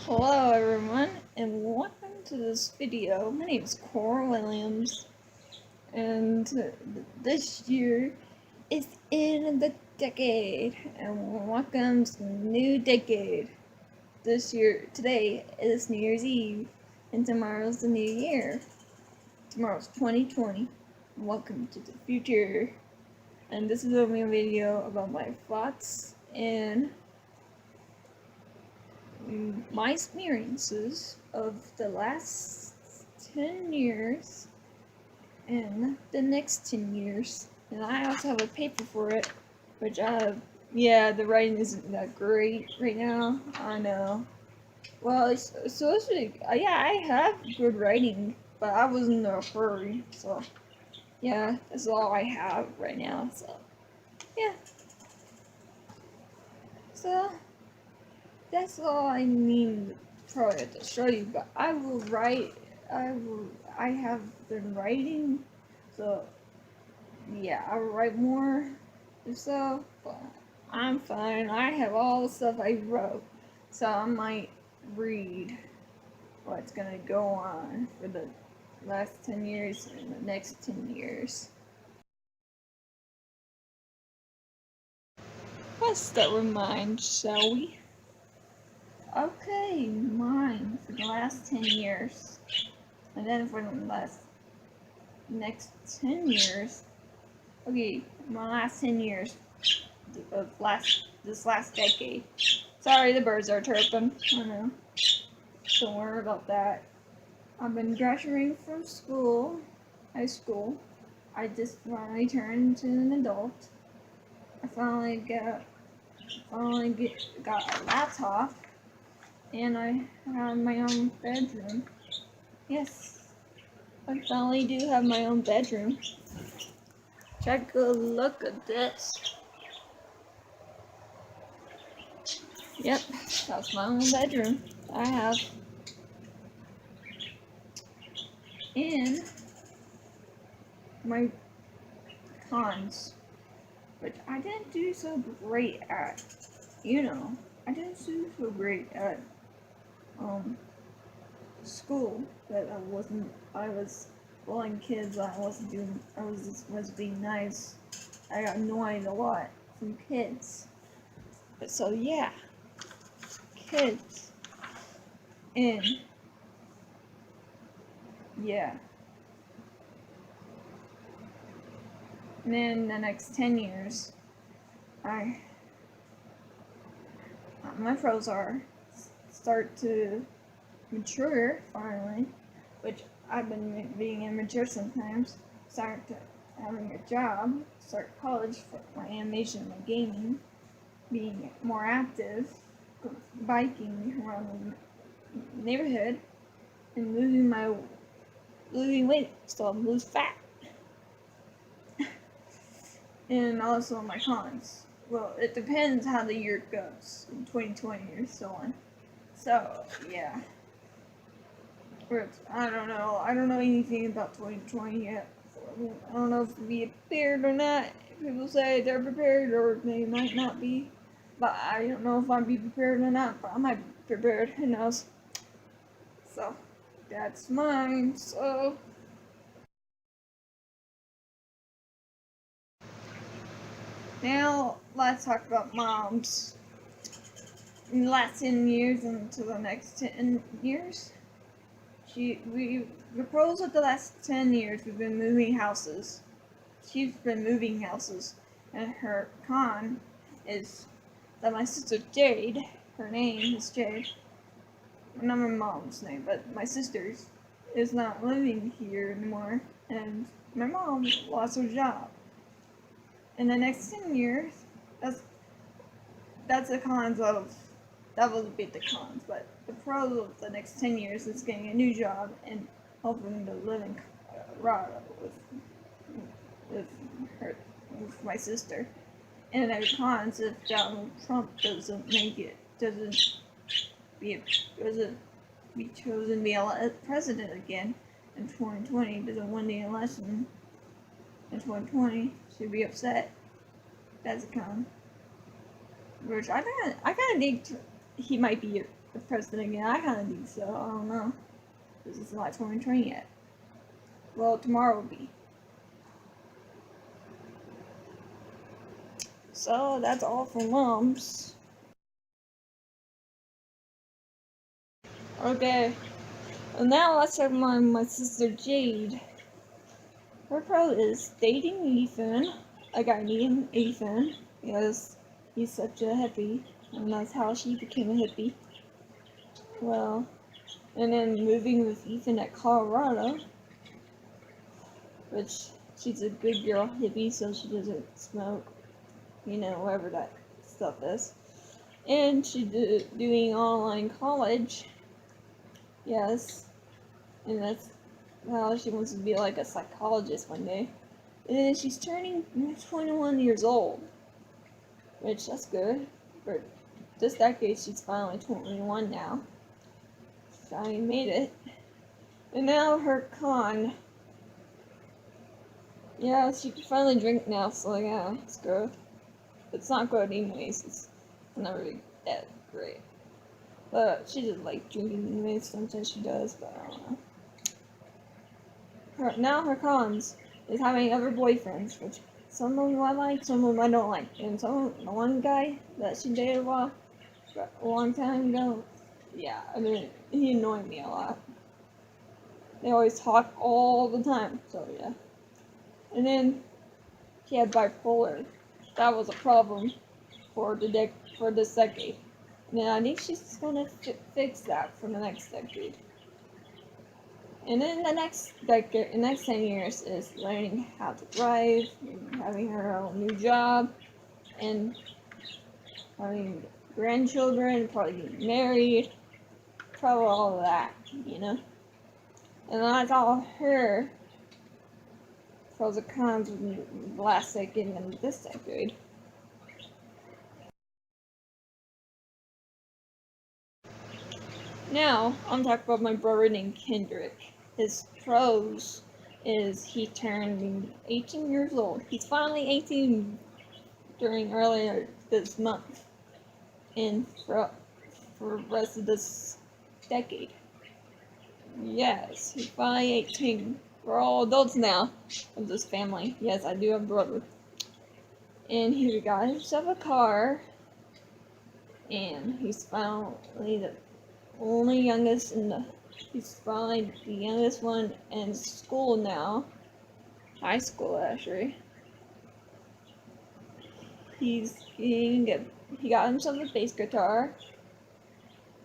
Hello everyone, and welcome to this video. My name is Cora Williams, and this year is in the decade, and welcome to the new decade. Today is New Year's Eve, and tomorrow's the new year. Tomorrow's 2020. Welcome to the future. And this is a video about my thoughts and my experiences of the last 10 years and the next 10 years. And I also have a paper for it, which yeah, the writing isn't that great right now. I know. Well, it's supposed to be, yeah, I have good writing, but I was in a hurry, so yeah, that's all I have right now, so yeah. So, that's all I mean probably to show you, but I will write, I have been writing, so yeah, I'll write more, so, but I'm fine, I have all the stuff I wrote, so I might read what's gonna go on for the last 10 years and the next 10 years. Let's start with mine, shall we? Okay, mine for the last 10 years. And then for the next 10 years, okay, my last 10 years of this last decade. Sorry, the birds are chirping. I know. Don't worry about that. I've been graduating from school, high school. I just finally turned into an adult. I finally got a laptop, and I have my own bedroom. Yes, I finally do have my own bedroom. Take a look at this. Yep, that's my own bedroom. I have. And my cons, which I didn't do so great at. I didn't do so great at school. That I was bullying kids. I was being nice. I got annoyed a lot from kids. But so yeah, kids. And yeah. And then the next 10 years, my pros are start to mature finally, which I've been being immature sometimes. Start having a job, start college for my animation and my gaming, being more active, biking around the neighborhood, and losing weight, so I'm lose fat. And also my cons. Well, it depends how the year goes in 2020 or so on. So yeah. I don't know. I don't know anything about 2020 yet. I don't know if it'll be prepared or not. People say they're prepared or they might not be. But I don't know if I'll be prepared or not. But I might be prepared. Who knows? So, that's mine. So, now let's talk about moms. In the last 10 years and to the next 10 years. The pros of the last 10 years, we've been moving houses. She's been moving houses, and her con is that my sister Jade, her name is Jade, not my mom's name, but my sister's, is not living here anymore, and my mom lost her job. In the next 10 years, that's the cons of, that will be the cons, but the pros of the next 10 years is getting a new job and hoping to live in Colorado with her, with my sister. And the cons if Donald Trump doesn't be chosen to be president again in 2020, doesn't win the election in 2020, she'd be upset. That's a con. Which I kind of think he might be the president again. I kind of think so. I don't know. Because it's not 2020 yet. Well, tomorrow will be. So that's all for moms. Okay. And now let's talk about my sister Jade. Her pro is dating Ethan, a guy named Ethan, because he's such a hippie, and that's how she became a hippie. Well, and then moving with Ethan at Colorado, which she's a good girl hippie, so she doesn't smoke, whatever that stuff is. And she's doing online college, yes, and that's how she wants to be like a psychologist one day. And then she's turning 21 years old, which that's good. For this decade, she's finally 21 now. She finally made it. And now her con. Yeah, she can finally drink now, so yeah, it's good. It's not good anyways, it's not really that great. But she just like drinking anyways, sometimes she does, but I don't know. Now her cons is having other boyfriends, which some of them I like, some of them I don't like. And the one guy that she dated a long time ago, yeah, I mean, he annoyed me a lot. They always talk all the time, so yeah. And then she had bipolar. That was a problem for this decade. And I think she's gonna fix that for the next decade. And then the next 10 years is learning how to drive, and having her own new job, and having grandchildren, probably getting married, probably all of that, And that's all her pros and cons in the last decade and this decade. Now, I'm talking about my brother named Kendrick. His pros is he turned 18 years old. He's finally 18 during earlier this month. And for the rest of this decade. Yes, he's finally 18. We're all adults now of this family. Yes, I do have a brother. And he got himself a car. And he's finally the only youngest he's finally the youngest one in school now. High school, actually. He got himself a bass guitar.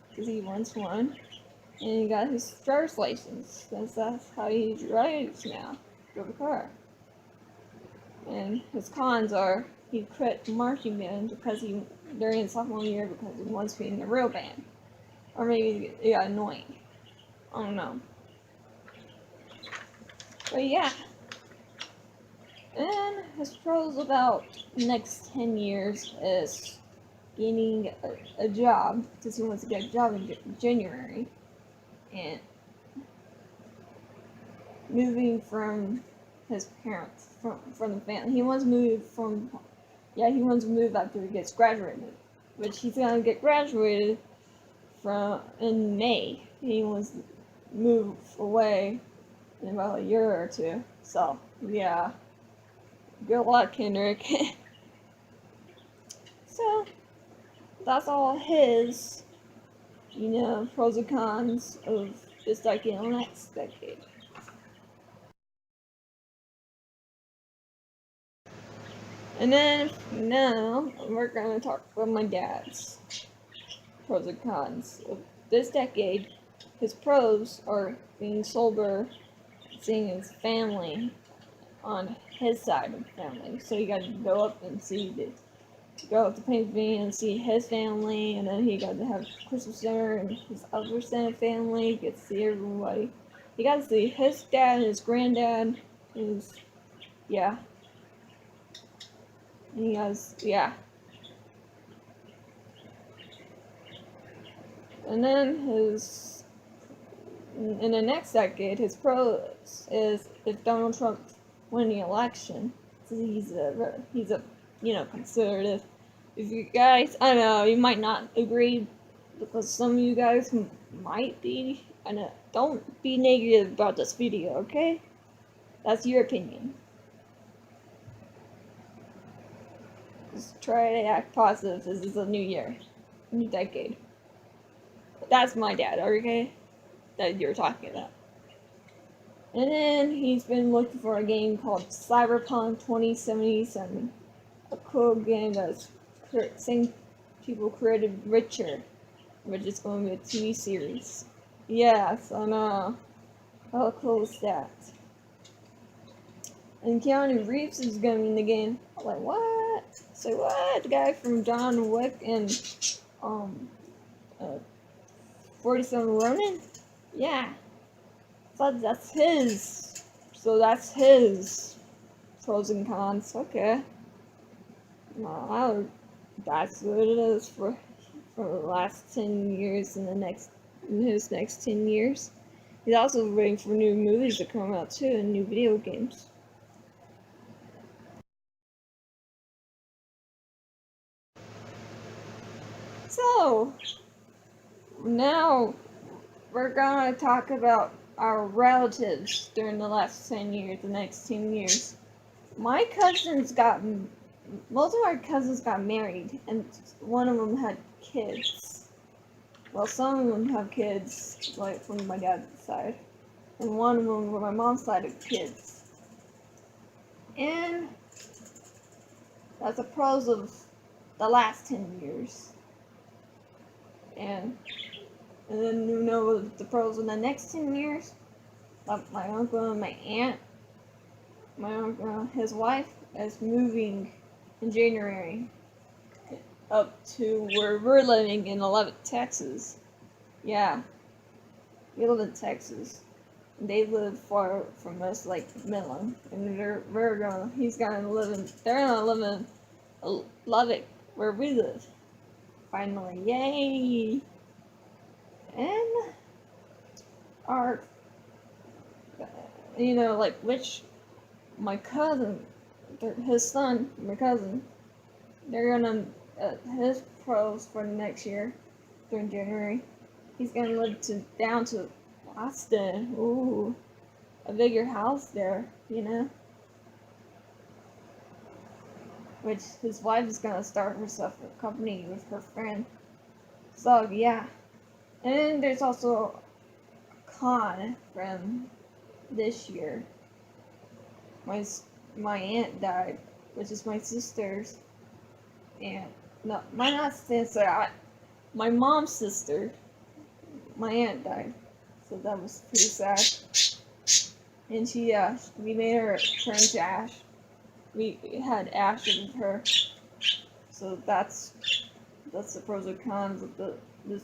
Because he wants one. And he got his driver's license. That's how he drives now. Drove a car. And his cons are he quit marching band during his sophomore year because he wants to be in a real band. Or maybe it got annoying. I don't know. But yeah. And his pros about the next 10 years is getting a job, because he wants to get a job in January. And moving from his parents, from the family. He wants to move after he gets graduated. Which he's gonna get graduated in May. He wants to move away in about a year or two. So, yeah. Good luck, Kendrick. So, that's all his, pros and cons of this decade and the next decade. And then, now, we're gonna talk about my dad's pros and cons of this decade. His pros are being sober, seeing his family on his side of the family. So you got to go up to Pennsylvania and see his family, and then he got to have Christmas dinner and his other extended family. Get to see everybody. He got to see his dad and his granddad. And And then in the next decade, his pros is if Donald Trump win the election, he's a conservative. If you guys, I know you might not agree because some of you guys might be, and don't be negative about this video, okay? That's your opinion. Just try to act positive. This is a new year, new decade. That's my dad, okay? That you're talking about. And then he's been looking for a game called Cyberpunk 2077. A cool game that's same people created Witcher, which is going to be a TV series. Yes, I know. How cool is that? And Keanu Reeves is going to be in the game. I'm like, what? Say what? The guy from John Wick and 47 Ronin? Yeah. So that's his. So that's his pros and cons. Okay. Well, that's what it is for the last 10 years and his next 10 years. He's also waiting for new movies to come out too and new video games. So, now we're gonna talk about our relatives during the last 10 years, the next 10 years. Most of our cousins got married, and one of them had kids. Well, some of them have kids, like from my dad's side, and one of them from my mom's side have kids. And that's the pros of the last 10 years. And then you know the pros of the next 10 years. Like my uncle and my aunt. My uncle, his wife, is moving in January up to where we're living in Lubbock, Texas. Yeah, we live in Texas. They live far from us, like Midland, and they're gonna live in Lubbock, where we live. Finally, yay! And our, my cousin, his son, my cousin, they're gonna, his pros for next year, during January, he's gonna live down to Austin. Ooh, a bigger house there, which his wife is gonna start herself a company with her friend. So, yeah. And then there's also a con from this year. My aunt died, which is my sister's aunt. No, not sister. My mom's sister. My aunt died, so that was pretty sad. And we made her turn to ash. We had ashes of her. So that's the pros and cons of this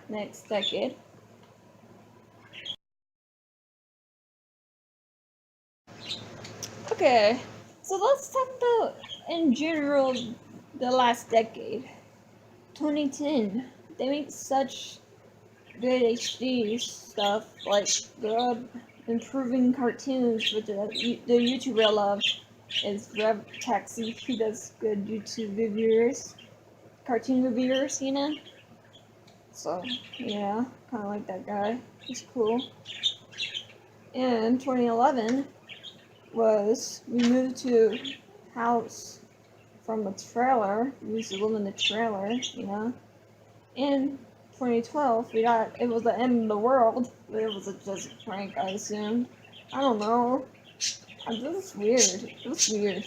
next decade. Okay, so let's talk about, in general, the last decade. 2010, they make such good HD stuff, like good improving cartoons, which the YouTuber I love is Rev Taxi. He does good YouTube reviewers, cartoon reviewers, So, yeah, kind of like that guy. He's cool. And 2011 we moved to a house from a trailer. We used to live in the trailer, In 2012, it was the end of the world. But it was just a prank, I assumed. I don't know. This is weird. It was weird.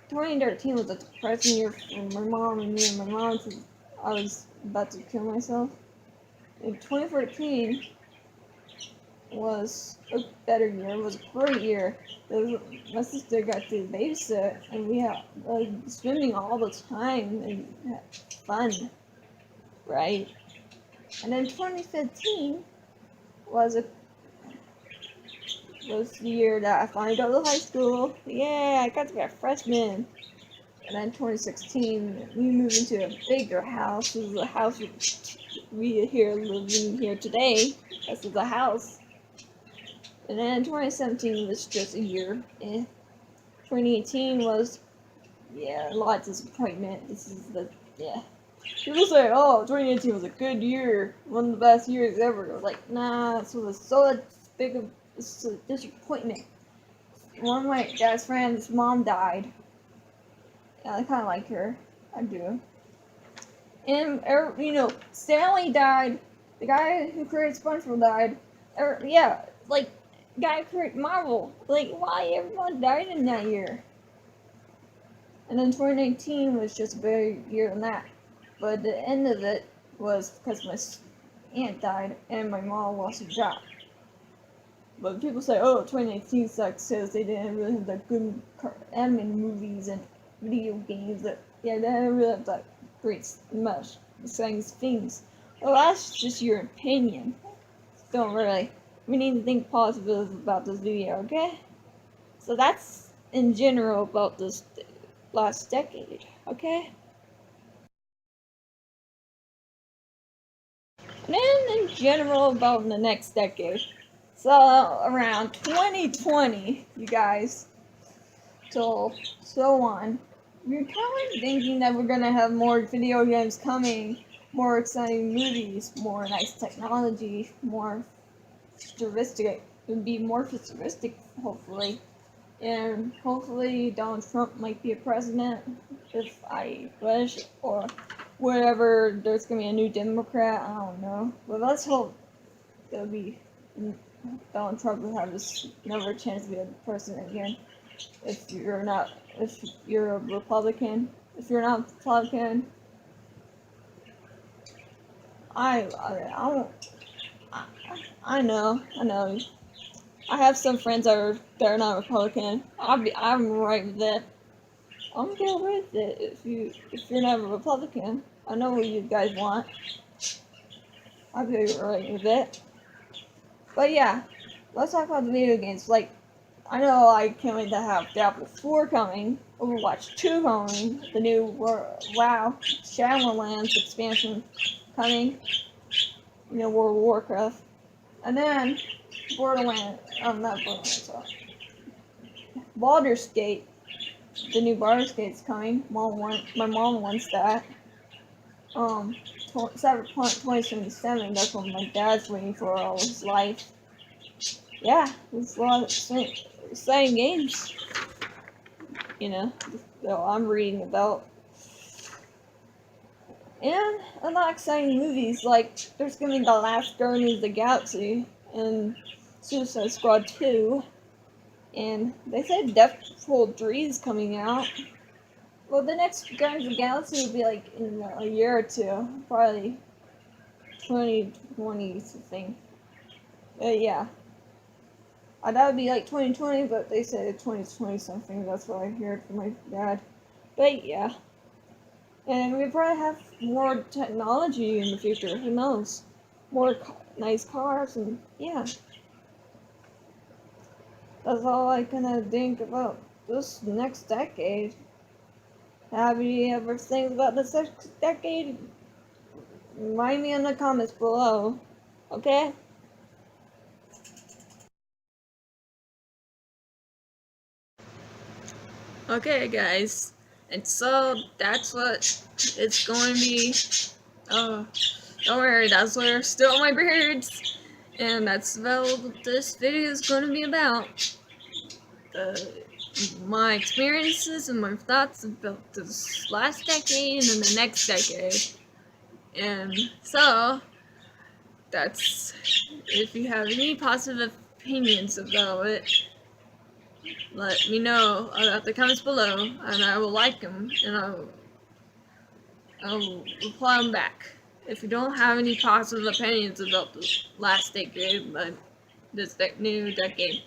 2013 was a depressing year for my mom and me and my mom. I was about to kill myself. And 2014 was a better year. It was a great year. My sister got to babysit, and we had swimming all the time and had fun, right? And then 2015 was the year that I finally got to high school. Yeah, I got to be a freshman. And then 2016, we moved into a bigger house. This is the house we living here today. This is the house. And then 2017 was just a year. 2018 was, a lot of disappointment. People say, oh, 2018 was a good year, one of the best years ever. I was like, nah, this was so big of a disappointment. One of my dad's friends' mom died. Yeah, I kind of like her. I do. And, Stanley died. The guy who created SpongeBob died. Yeah, like, guy who created Marvel. Like, why everyone died in that year? And then 2019 was just a better year than that. But the end of it was because my aunt died and my mom lost her job. But people say, oh, 2019 sucks because they didn't really have that good anime movies and video games. That they didn't really have that great much exciting things. Well, that's just your opinion. Don't really. We need to think positive about this video, okay? So that's in general about this last decade, okay? And then in general about the next decade. So around 2020, you guys, till so on, we're kind of thinking that we're gonna have more video games coming, more exciting movies, more nice technology, more futuristic. It would be more futuristic, hopefully. And hopefully Donald Trump might be a president if I wish, or whatever. There's gonna be a new Democrat. I don't know, but let's hope it'll be Donald Trump will have this never a chance to be a president again. If you're a Republican, if you're not a Republican, I don't. I know. I have some friends that are not Republican. I'm right with that. I'm good with it. If you're not a Republican, I know what you guys want. I'll be right with it. But yeah, let's talk about the video games. Like, I know I can't wait to have Diablo 4 coming, Overwatch 2 coming, the new WoW Shadowlands expansion coming, World of Warcraft, and then Borderlands, not Borderlands, Baldur's Gate, the new Baldur's Gate's coming. My mom wants that. Cyberpunk 2077, that's what my dad's waiting for all his life. Yeah, there's a lot of exciting games, that I'm reading about. And a lot of exciting movies, like there's gonna be The Last Guardians of the Galaxy and Suicide Squad 2. And they said Deadpool 3 is coming out. Well, the next Guardians of the Galaxy will be like in a year or two, probably 2020 something. Yeah. That would be like 2020, but they said 2020 something. That's what I heard from my dad. But yeah. And we probably have more technology in the future. Who knows? More nice cars and yeah. That's all I kind think about this next decade. Have you ever think about this next decade? Write me in the comments below. Okay? Okay, guys. And so that's what it's going to be. Oh, don't worry, that's where still my beards. And that's about what this video is going to be about. My experiences and my thoughts about this last decade and the next decade. And so, that's, if you have any positive opinions about it, let me know about the comments below, and I will like them, and I'll reply them back. If you don't have any positive opinions about the last decade, but this new decade,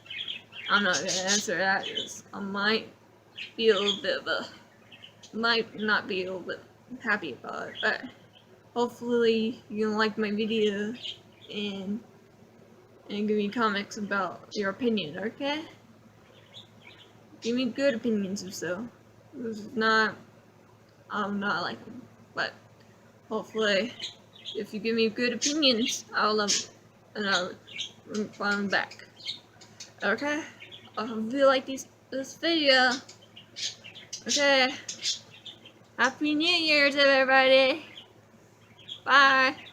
I'm not gonna answer that, because I might be a little bit of might not be a little bit happy about it, but hopefully you can like my video and give me comments about your opinion, okay? Give me good opinions if so. If not, I'm not like them. But hopefully, if you give me good opinions, I'll love it. And I'll reply them back. Okay? I hope you like this video. Okay? Happy New Year's, everybody! Bye.